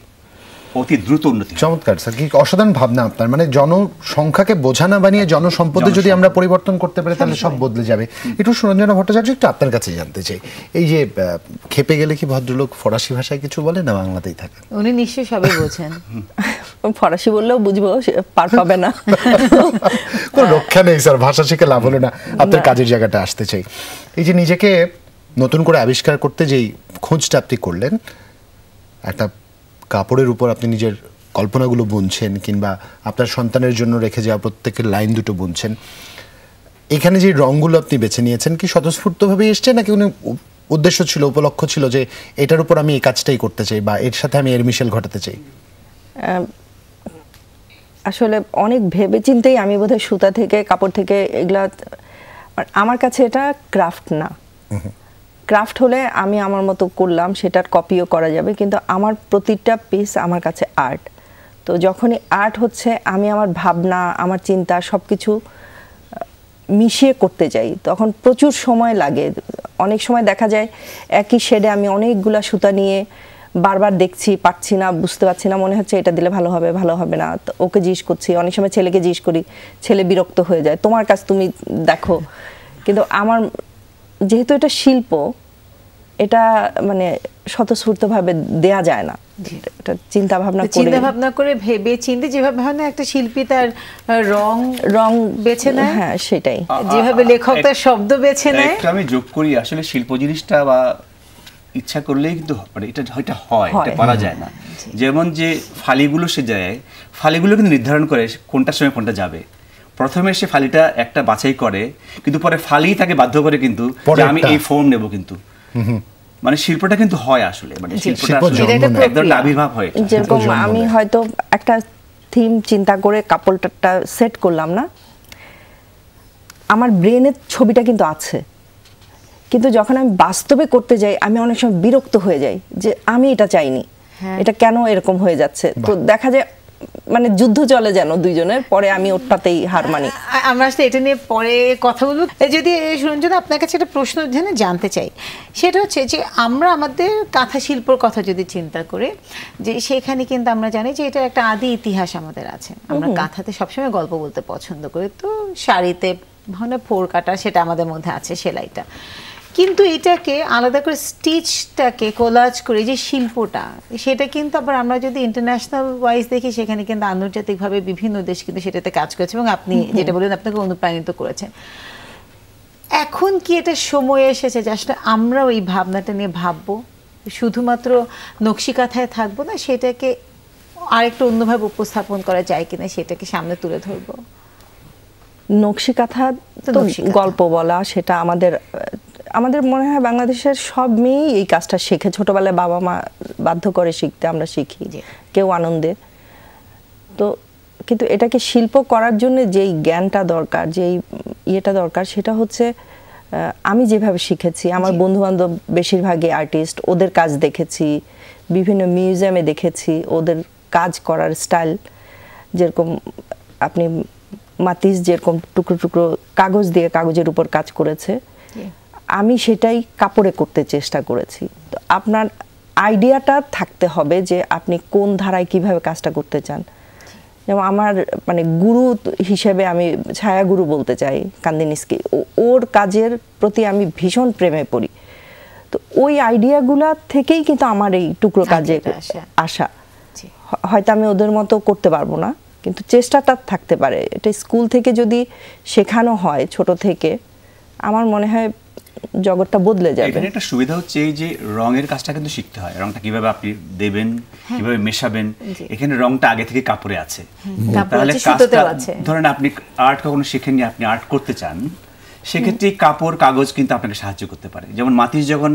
অতি দ্রুত উন্নতি। চমৎকার স্যার, কি অসাধারণ ভাবনা আপনার। মানে জনসংখ্যাকে বোঝা না বানিয়ে জনসম্পদে যদি আমরা পরিবর্তন করতে পারি তাহলে সব বদলে যাবে। একটু সুরঞ্জনা ভট্টাচার্য, একটু আপনার কাছে জানতে চাই, এই যে খেপে গেলে কি ভদ্রলোক ফরাসি ভাষায় কিছু বলে না বাংলাতেই থাকে? উনি নিশ্চয়ই সবই বোঝেন। ফরাসি বললেও বুঝবো, পার পাবে না। কোনো রক্ষা নেই স্যার, ভাষা শিখে লাভ হলো না। আপনার কাজের জায়গাটা আসতে চাই, এই যে নিজেকে নতুন করে আবিষ্কার করতে যেই খোঁজটা আপনি করলেন, একটা কাপড়ের উপর আপনি নিজের কল্পনাগুলো বুনছেন, কিংবা আপনার সন্তানের জন্য রেখে যাওয়া প্রত্যেকের লাইন দুটো বুনছেন, এখানে যে রঙগুলো আপনি বেছে নিয়েছেন কি স্বতঃস্ফূর্তভাবে এসছে, নাকি উনি উদ্দেশ্য ছিল, উপলক্ষ ছিল যে এটার উপর আমি এই কাজটাই করতে চাই বা এর সাথে আমি এর মিশেল ঘটাতে চাই? আসলে অনেক ভেবে চিন্তেই আমি বোধহয় সুতা থেকে, কাপড় থেকে এগুলা, আমার কাছে এটা ক্রাফট না। ক্রাফট হলে আমি আমার মতো করলাম, সেটার কপিও করা যাবে, কিন্তু আমার প্রতিটা পিস আমার কাছে আর্ট। তো যখনই আর্ট হচ্ছে, আমি আমার ভাবনা, আমার চিন্তা সব কিছু মিশিয়ে করতে যাই, তখন প্রচুর সময় লাগে। অনেক সময় দেখা যায় একই শেডে আমি অনেকগুলা সুতা নিয়ে বারবার দেখছি, পাচ্ছি না, বুঝতে পারছি না, মনে হচ্ছে এটা দিলে ভালো হবে, ভালো হবে না। ওকে জিজ্ঞেস করছি, অনেক সময় ছেলেকে জিজ্ঞেস করি, ছেলে বিরক্ত হয়ে যায়, তোমার কাজ তুমি দেখো। কিন্তু আমার যেহেতু এটা শিল্প, এটা মানে স্বতঃস্ফূর্তভাবে দেয়া যায় না, এটা চিন্তা ভাবনা করে ভেবে চিন্তে, যেভাবে হয় না একটা শিল্পী তার রং বেছে নেয়, হ্যাঁ সেটাই, যেভাবে লেখক তার শব্দ বেছে নেয়। আমি যোগ করি, আসলে শিল্প জিনিসটা বা ইচ্ছা করলেই কিন্তু এটা হয়, এটা পারা যায় না। যেমন যে ফালিগুলো, সে যায় ফালিগুলো কিন্তু নির্ধারণ করে কোনটার সময় কোনটা যাবে। প্রথমে সে ফালিটা একটা বাছাই করে, কিন্তু পরে ফালি তাকে বাধ্য করে কিন্তু যে আমি এই ফর্ম নেব। কিন্তু মানে শিল্পটা কিন্তু হয় আসলে, মানে শিল্পটা আবির্ভাব হয়। যেরকম আমি হয়তো একটা থিম চিন্তা করে কাপড়টা সেট করলাম না, আমার ব্রেনের ছবিটা কিন্তু আছে, কিন্তু যখন আমি বাস্তবে করতে যাই আমি অনেক সময় বিরক্ত হয়ে যাই যে আমি এটা চাইনি, এটা কেন এরকম হয়ে যাচ্ছে। তো দেখা যায় মানে যুদ্ধ চলে যেন দুইজনের, পরে আমি ওটাতেই হার মানি। আমরা আসলে এটা নিয়ে পরে কথা বলবো। যদি সুরঞ্জনা, আপনার কাছে একটা প্রশ্ন জানতে চাই, সেটা হচ্ছে যে আমরা আমাদের কাঁথা শিল্পর কথা যদি চিন্তা করি, যে সেখানে কিন্তু আমরা জানি যে এটা একটা আদি ইতিহাস আমাদের আছে। আমরা কাঁথাতে সবসময় গল্প বলতে পছন্দ করি, তো শাড়িতে মানে ফোর কাটা সেটা আমাদের মধ্যে আছে, সেলাইটা। কিন্তু এটাকে আলাদা করে স্টিচটাকে কোলাজ করে যে শিল্পটা, সেটা কিন্তু আবার আমরা যদি ইন্টারন্যাশনাল ওয়াইজ দেখি, সেখানে কিন্তু আন্তর্জাতিকভাবে বিভিন্ন দেশ কিন্তু সেটাতে কাজ করেছে, এবং আপনি যেটা বললেন আপনাকে অনুপ্রাণিত করেছে। এখন কি এটা সময় এসেছে যে আসলে আমরাও এই ভাবনাটা নিয়ে ভাববো, শুধুমাত্র নকশি কাঁথায় থাকবো না, সেটাকে আরেকটু অন্যভাবে উপস্থাপন করা যায় কিনা সেটাকে সামনে তুলে ধরবো? নকশি কাঁথা তো গল্প বলা, সেটা আমাদের মনে হয় বাংলাদেশের সব মেয়েই এই কাজটা শেখে, ছোটবেলায় বাবা মা বাধ্য করে শিখতে, আমরা শিখি, কেউ আনন্দে। তো কিন্তু এটাকে শিল্প করার জন্য যেই জ্ঞানটা দরকার, যেই ইয়েটা দরকার, সেটা হচ্ছে আমি যেভাবে শিখেছি, আমার বন্ধু বান্ধব বেশিরভাগই আর্টিস্ট, ওদের কাজ দেখেছি, বিভিন্ন মিউজিয়ামে দেখেছি ওদের কাজ করার স্টাইল। যেরকম আপনি মাতিস যেরকম টুকরো টুকরো কাগজ দিয়ে কাগজের উপর কাজ করেছে, আমি সেটাই কাপড়ে করতে চেষ্টা করেছি। তো আপনার আইডিয়াটা থাকতে হবে যে আপনি কোন ধারায় কিভাবে কাজটা করতে চান। যেমন আমার মানে গুরু হিসেবে আমি ছায়া গুরু বলতে চাই কান্দিনিসকে, ওর কাজের প্রতি আমি ভীষণ প্রেমে পড়ি। তো ওই আইডিয়াগুলা থেকেই কিন্তু আমার এই টুকরো কাজে আসা। হয়তো আমি ওদের মতো করতে পারবো না, কিন্তু চেষ্টাটা থাকতে পারে। এটা স্কুল থেকে যদি শেখানো হয় ছোট থেকে, আমার মনে হয় জগৎটা বদলে যাবে। এখানে একটা সুবিধা হচ্ছে এই যে রঙের কাজটা কিন্তু শিখতে হয়, রংটা কিভাবে আপনি দেবেন, কিভাবে মেশাবেন, এখানে রংটা আগে থেকে কাপড়ে আছে। তাহলে কাজটা ধরেন আপনি আর্ট কখনো শিখেননি, আপনি আর্ট করতে চান, সেক্ষেত্রে কাপড় কাগজ কিন্তু আপনাকে সাহায্য করতে পারে। যেমন মাতিস যখন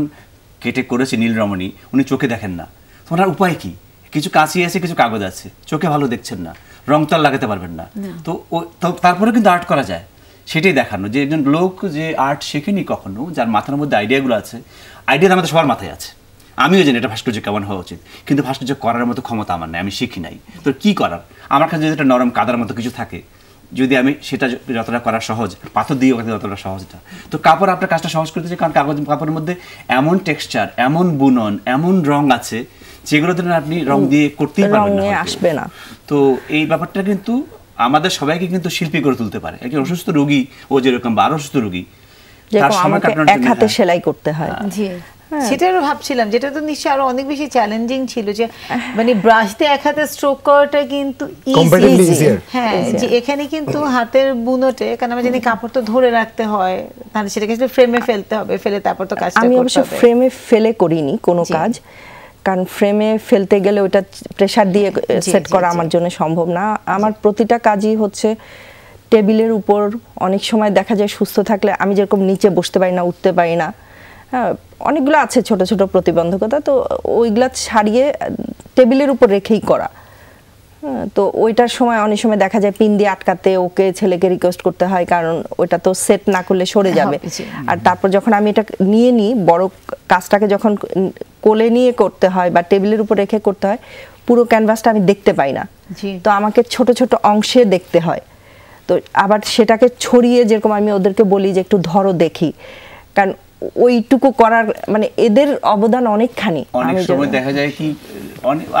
কেটে করেছে নীলরমণী, উনি চোখে দেখেন না, ওনার উপায় কি? কিছু কাঁচি আছে, কিছু কাগজ আছে, চোখে ভালো দেখছেন না, রং তো আর লাগাতে পারবেন না, তো তারপরে কিন্তু আর্ট করা যায়। সেটাই দেখানো যে একজন লোক যে আর্ট শেখেনি কখনো, যার মাথার মধ্যে আইডিয়াগুলো আছে, আইডিয়া আমাদের সবার মাথায় আছে। আমিও জানি এটা ভাস্কর্য কেমন হওয়া উচিত, কিন্তু ভাস্কর্য করার মতো ক্ষমতা আমার নাই, আমি শিখি নাই। তো কি করার? আমার কাছে যদি একটা নরম কাদার মতো কিছু থাকে, যদি আমি সেটা যতটা করা সহজ, পাথর দিয়ে ওখানে যতটা সহজটা, তো কাপড় আপনার কাজটা সহজ করতে চাই, কারণ কাপড়ের মধ্যে এমন টেক্সচার, এমন বুনন, এমন রং আছে যেগুলো ধরেন আপনি রং দিয়ে করতেই পারবেন না, আসবে না। তো এই ব্যাপারটা কিন্তু আমাদের সবাইকে কিন্তু শিল্পী করে তুলতে পারে। একজন অসুস্থ রোগী, ও যেরকম বা অসুস্থ রোগী, তার সময় কাটানোর জন্য এক হাতে সেলাই করতে হয়। জি, সেটারও ভাবছিলাম, যেটা তো নিশ্চয়ই আরো অনেক বেশি চ্যালেঞ্জিং ছিল, যে মানে ব্রাশ দিয়ে এক হাতে স্ট্রোক করাটা কিন্তু ইজি। হ্যাঁ, যে এখানে কিন্তু হাতের বুনোটে, কারণ আমরা জানি কাপড় তো ধরে রাখতে হয়, তাহলে সেটাকে ফ্রেমে ফেলতে হবে, ফেলে তারপর তো কাজটা করতে হবে। আমি অবশ্য ফ্রেমে ফেলে করিনি কোনো কাজ, কারণ ফ্রেমে ফেলতে গেলে ওটা প্রেসার দিয়ে সেট করা আমার জন্য সম্ভব না। আমার প্রতিটা কাজই হচ্ছে টেবিলের উপর। অনেক সময় দেখা যায় সুস্থ থাকলে আমি যেরকম নিচে বসতে পারি না, উঠতে পারি না, হ্যাঁ, অনেকগুলো আছে ছোট ছোট প্রতিবন্ধকতা, তো ওইগুলা ছাড়িয়ে টেবিলের উপর রেখেই করা। তো ওইটার সময় অনেক সময় দেখা যায় পিন দিয়ে আটকাতে ওকে ছেলেকে রিকোয়েস্ট করতে হয়, কারণ ওইটা তো সেট না করলে সরে যাবে। আর তারপর যখন আমি এটা নিয়ে নিই, বড় কাজটাকে যখন কোলে নিয়ে করতে হয় বা টেবিলের উপর রেখে করতে হয়, পুরো ক্যানভাসটা আমি দেখতে পাই না, তো আমাকে ছোট ছোট অংশে দেখতে হয়। তো আবার সেটাকে ছড়িয়ে, যেরকম আমি ওদেরকে বলি যে একটু ধরো দেখি, কারণ ওইটুকু করার মানে এদের অবদান অনেকখানি। অনেক সময় দেখা যায় কি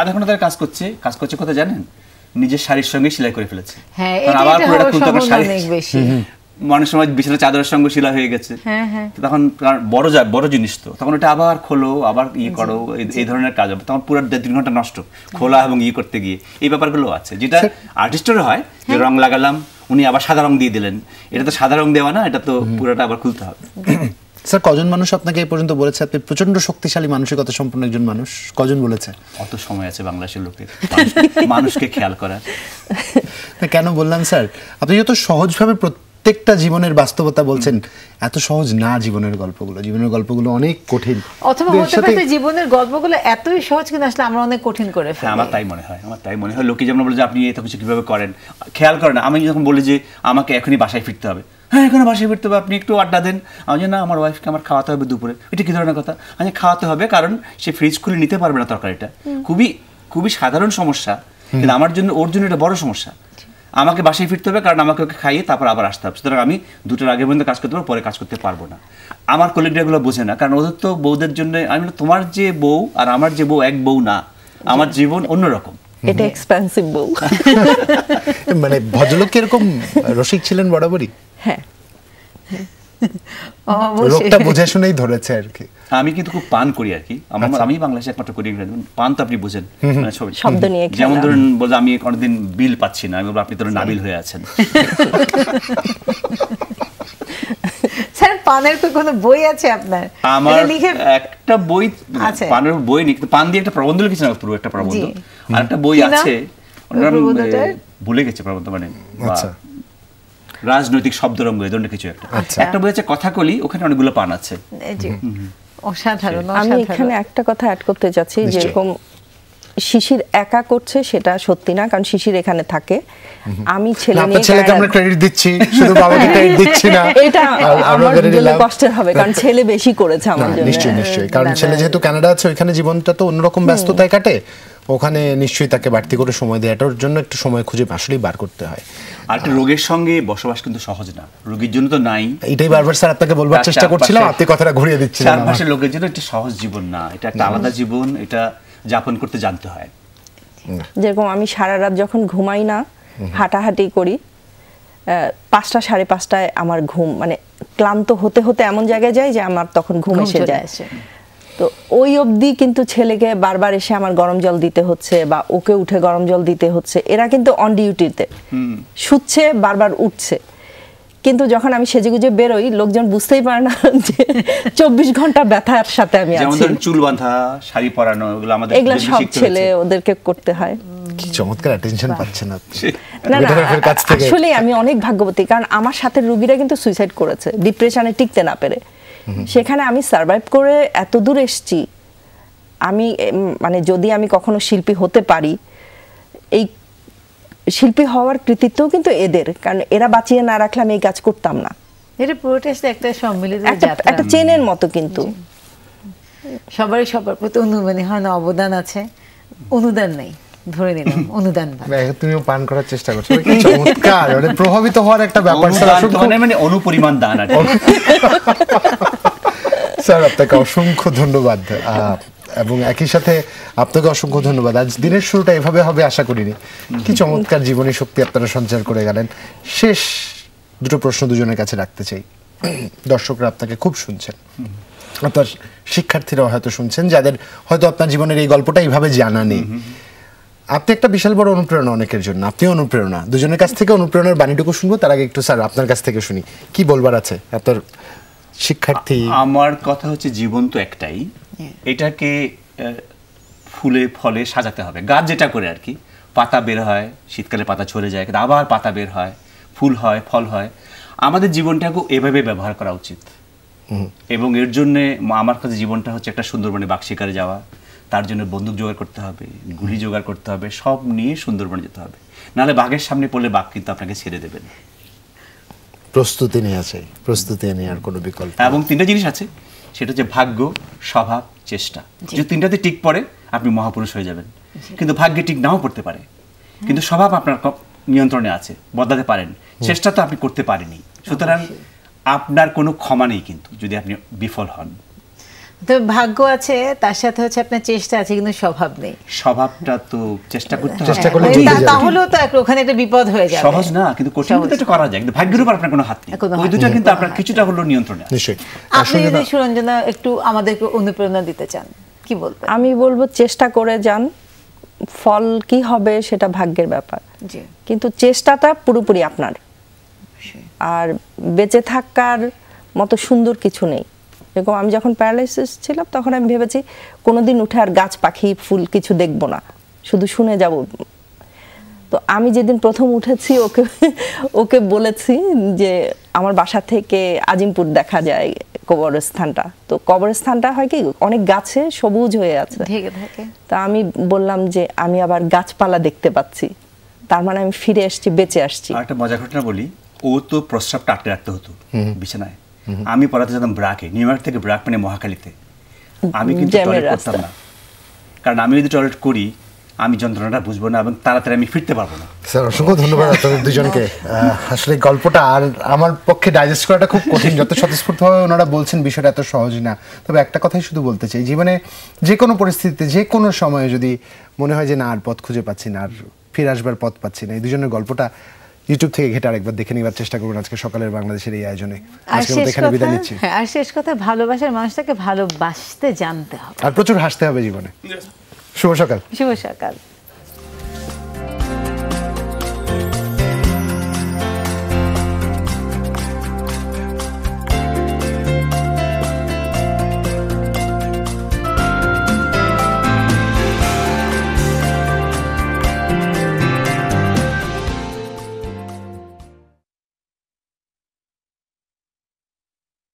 আধা ঘন্টা ধরে কাজ করছে কথা জানেন, নিজের শাড়ির সঙ্গে সেলাই করে ফেলেছে। হ্যাঁ, আবার পুরোটা খুলতে অনেক বেশি, অনেক সময় বিছানা চাদরের সঙ্গে সেলাই হয়ে গেছে, তখন বড় জিনিস, তো তখন ওটা আবার খোলো, আবার করো, এই ধরনের কাজ হবে, তখন পুরো 3 ঘন্টা নষ্ট খোলা এবং করতে গিয়ে। এই ব্যাপারগুলো আছে, যেটা আর্টিস্টেরও হয়, যে রং লাগালাম, উনি আবার সাদা রং দিয়ে দিলেন, এটা তো সাদা রং দেওয়া না, এটা তো পুরোটা আবার খুলতে হবে। স্যার, কজন মানুষ আপনাকে এই পর্যন্ত বলেছে আপনি প্রচন্ড শক্তিশালী মানসিকতা সম্পন্ন একজন মানুষ? কজন বলেছে? অত সময় আছে বাংলাদেশের লোকের মানুষকে খেয়াল করার? কেন বললাম স্যার, আপনি যত সহজভাবে প্রত্যেকটা জীবনের বাস্তবতা বলছেন, এত সহজ না জীবনের গল্পগুলো। জীবনের গল্পগুলো অনেক কঠিন, অথবা হতে পারে জীবনের গল্পগুলো এতই সহজ, কিন্তু আসলে আমরা অনেক কঠিন করে ফেলি। আমার তাই মনে হয়। লোকে যেমন বলে যে আপনি এত কিছু কিভাবে করেন, খেয়াল করেন না। আমি যখন বলি যে আমাকে এখনই বাসায় ফিরতে হবে, হ্যাঁ এখানে বাসায় ফিরতে হবে, আপনি একটু আড্ডা দেন, আমি না আমার ওয়াইফকে আমার খাওয়াতে হবে দুপুরে, এটা কি ধরনের কথা? আমি খাওয়াতে হবে, কারণ সে ফ্রিজ খুলে নিতে পারবে না তরকারিটা। খুবই সাধারণ সমস্যা, কিন্তু আমার জন্য, ওর জন্য এটা বড় সমস্যা। আমাকে বাসায় ফিরতে হবে, কারণ আমাকে ওকে খাইয়ে তারপর আবার আসতে হবে, সুতরাং আমি 2টার আগে পর্যন্ত কাজ করতে পারবো, পরে কাজ করতে পারবো না। আমার কলিগরা এগুলো বোঝে না, কারণ ওদের তো বউদের জন্য, আমি তোমার যে বউ আর আমার যে বউ এক বউ না, আমার জীবন অন্যরকম। এটা এক্সপেন্সিভ বউ। মানে ভদ্রলোক এরকম রসিক ছিলেন বরাবরই? হ্যাঁ, লোকটা বুঝে শুনেই ধরেছে আর কি। আমি কিন্তু খুব পান করি আর কি, আমি বাংলাদেশে একমাত্র করি। পান তো আপনি বুঝেন, শব্দ নিয়ে, যেমন ধরুন বলতে আমি অনেকদিন বিল পাচ্ছি না, আমি বলবো আপনি ধরুন নাবিল হয়ে আছেন। স্যার, পানের তো কোনো বই আছে আপনার? আমার একটা বই, পানের বই নেই, পান দিয়ে একটা প্রবন্ধ লিখেছি না, পুরো একটা প্রবন্ধ। আর একটা বই আছে, ভুলে গেছে প্রবন্ধ, মানে রাজনৈতিক শব্দরঙ্গ, এই ধরনের কিছু একটা বই আছে কথাকলি, ওখানে অনেকগুলো পান আছে। অসাধারণ। আমি এখানে একটা কথা অ্যাড করতে চাচ্ছি, যেরকম শিশির একা করছে সেটা সত্যি না, কারণ শিশির এখানে থাকে। আমি ছেলেকে আমরা ক্রেডিট দিচ্ছি, শুধু বাবাকে ক্রেডিট দিচ্ছি না, এটা আমার জন্য কষ্টের হবে, কারণ ছেলে বেশি করেছে আমার জন্য। নিশ্চয়ই, কারণ ছেলে যেহেতু কানাডা আছে, ওইখানে জীবনটা তো অন্যরকম ব্যস্ততায় কাটে, ওখানে নিশ্চয়ই তাকে বাড়তি করে সময় দেয়, এটার জন্য একটু সময় খুঁজে আসলেই বার করতে হয়। আর একটা রোগের সঙ্গে বসবাস কিন্তু সহজ না, রোগীর জন্য তো নাই। এটাই বারবার স্যার আপনাকে বলবার চেষ্টা করছিলাম, আপনি কথাটা ঘুরিয়ে দিচ্ছিলেন। চারপাশের লোকের জন্য একটা সহজ জীবন না, এটা একটা আলাদা জীবন, এটা যাপন করতে জানতে হয়। যেরকম আমি সারা রাত যখন ঘুমাই না, হাঁটাহাঁটি করি, 5টা 5:30টায় আমার ঘুম, মানে ক্লান্ত হতে হতে এমন জায়গায় যাই যে আমার তখন ঘুম এসে যায়। তো ওই অবধি কিন্তু ছেলেকে বারবার এসে আমার গরম জল দিতে হচ্ছে বা ওকে উঠে গরম জল দিতে হচ্ছে। এরা কিন্তু অন ডিউটিতে, শুচ্ছে, বারবার উঠছে। কিন্তু যখন আমি সেজেগুজে বেরোই, লোকজন বুঝতেই পারে না যে 24 ঘন্টা ব্যথার সাথে আমি আছি। যেমন চুল বাঁধা, শাড়ি পরানো, এগুলো সব ছেলে ওদেরকে করতে হয়। কি চমৎকার অ্যাটেনশন পাচ্ছেন আপনি। না, আসলে আমি অনেক ভাগ্যবতী, কারণ আমার সাথে রোগীরা কিন্তু সুইসাইড করেছে ডিপ্রেশনে টিকতে না পেরে। সেখানে আমি সার্ভাইভ করে এত দূর এসেছি। আমি মানে যদি আমি কখনো শিল্পী হতে পারি, এই শিল্পী হওয়ার কৃতিত্ব কিন্তু এদের, কারণ এরা বাঁচিয়ে না রাখলে আমি এই কাজ করতাম না। এটা পুরোটা একটা সম্মিলিত যাত্রা, একটা চেনের মতো। কিন্তু সবার প্রতি মানে হয় না অবদান আছে, অনুদান নেই, ধরে নিলাম অনুদান। তুমিও পান করার চেষ্টা করছো, কি চমৎকার, মানে প্রভাবিত হওয়ার একটা ব্যাপার। মানে অনুপরিমাণ দান আর স্যার আপনাকে অসংখ্য ধন্যবাদ, এবং একই সাথে আপনাকে অসংখ্য ধন্যবাদ। আজ দিনের শুরুটা এভাবে হবে আশা করিনি। কি চমৎকার জীবনী শক্তি আপনারা সঞ্চার করে গেলেন। শেষ দুটো প্রশ্ন দুজনের কাছে রাখতে চাই। দর্শকরা আপনাকে খুব শুনছেন, আপনার শিক্ষার্থীরাও হয়তো শুনছেন, যাদের হয়তো আপনার জীবনের এই গল্পটা এইভাবে জানা নেই। আপনি একটা বিশাল বড় অনুপ্রেরণা অনেকের জন্য, আপনিও অনুপ্রেরণা। দুজনের কাছ থেকে অনুপ্রেরণার বাণীটুকু শুনবো, তার আগে একটু স্যার আপনার কাছ থেকে শুনি, কি বলবার আছে আপনার শিক্ষার্থী? আমার কথা হচ্ছে, জীবন তো একটাই, এটাকে ফুলে ফলে সাজাতে হবে। গাছ যেটা করে আর কি, পাতা বের হয়, শীতকালে পাতা ঝরে যায়, কিন্তু আবার পাতা বের হয়, ফুল হয়, ফল হয়। আমাদের জীবনটাকে এভাবে ব্যবহার করা উচিত। এবং এর জন্যে আমার কাছে জীবনটা হচ্ছে একটা সুন্দরবনে বাঘ শিকারে যাওয়া, তার জন্য বন্দুক জোগাড় করতে হবে, গুলি জোগাড় করতে হবে, সব নিয়ে সুন্দরবনে যেতে হবে, নাহলে বাঘের সামনে পড়লে বাঘ কিন্তু আপনাকে ছেড়ে দেবেন। প্রস্তুতি নিয়ে আছে, প্রস্তুতি নেওয়ার কোনো বিকল্প। এবং 3টা জিনিস আছে, সেটা হচ্ছে ভাগ্য, স্বভাব, চেষ্টা। যে 3টাতে টিক পড়ে আপনি মহাপুরুষ হয়ে যাবেন। কিন্তু ভাগ্যে টিক নাও পড়তে পারে, কিন্তু স্বভাব আপনার নিয়ন্ত্রণে আছে, বদলাতে পারেন। চেষ্টা তো আপনি করতে পারেনি, সুতরাং আপনার কোনো ক্ষমা নেই কিন্তু যদি আপনি বিফল হন। তো ভাগ্য আছে, তার সাথে হচ্ছে আপনার চেষ্টা আছে, কিন্তু স্বভাব নেই। স্বভাবটা তো চেষ্টা করতে হবে, চেষ্টা করলে তাহলেও তো ওখানে একটা বিপদ হয়ে যাবে। সহজ না, কিন্তু কঠিন তো করা যায়, কিন্তু ভাগ্যের উপর আপনার কোনো হাত নেই। ওই দুটো কিন্তু আপনার কিছুটা হলো নিয়ন্ত্রণে। নিশ্চয়ই। আপনি যদি সুরঞ্জনা একটু আমাদেরকে অনুপ্রেরণা দিতে চান, কি বলবেন? আমি বলবো চেষ্টা করে যান, ফল কি হবে সেটা ভাগ্যের ব্যাপার, কিন্তু চেষ্টাটা পুরোপুরি আপনার। আর বেঁচে থাকার মতো সুন্দর কিছু নেই। এরকম আমি যখন প্যারালাইসিস ছিলাম, তখন আমি ভেবেছি কোনোদিন উঠে আর গাছ পাখি ফুল কিছু দেখবো না, শুধু শুনে যাব। তো আমি যেদিন প্রথম উঠেছি, ওকে বলেছি যে আমার বাসা থেকে আজিমপুর দেখা যায় কবরস্থানটা। তো কবরস্থানটা হয় কি, অনেক গাছে সবুজ হয়ে আছে। তা আমি বললাম যে আমি আবার গাছপালা দেখতে পাচ্ছি, তার মানে আমি ফিরে আসছি, বেঁচে আসছি। একটা মজার ঘটনা বলি, ও তো প্রস্রাবটা আটকে রাখতে হতো বিছানায়। আমি পড়াতে যেতাম ব্রাকে, নিউ ইয়র্ক থেকে ব্রাক মানে মহাখালীতে। আমি কিন্তু টয়লেট করতাম না, কারণ আমি যদি টয়লেট করি আমি যন্ত্রণাটা বুঝবো না এবং তাড়াতাড়ি আমি ফিরতে পারবো না। স্যার অসংখ্য ধন্যবাদ আপনাদের দুজনকে। আসলে গল্পটা আর আমার পক্ষে ডাইজেস্ট করাটা খুব কঠিন, যত স্বতঃস্ফূর্তভাবে ওনারা বলছেন বিষয়টা এত সহজ না। তবে একটা কথাই শুধু বলতে চাই, জীবনে যে কোনো পরিস্থিতিতে যে কোনো সময়ে যদি মনে হয় যে না আর পথ খুঁজে পাচ্ছি না, আর ফিরে আসবার পথ পাচ্ছি না, এই দুজনের গল্পটা ইউটিউব থেকে ঘেটে আরেকবার দেখে নেবার চেষ্টা করবেন আজকে সকালের বাংলাদেশের এই আয়োজনে। আজকে এখানে বিদায় নিচ্ছি। আর শেষ কথা, ভালোবাসার মানুষটাকে ভালোবাসতে জানতে হবে, আর প্রচুর হাসতে হবে জীবনে। শুভ সকাল। শুভ সকাল।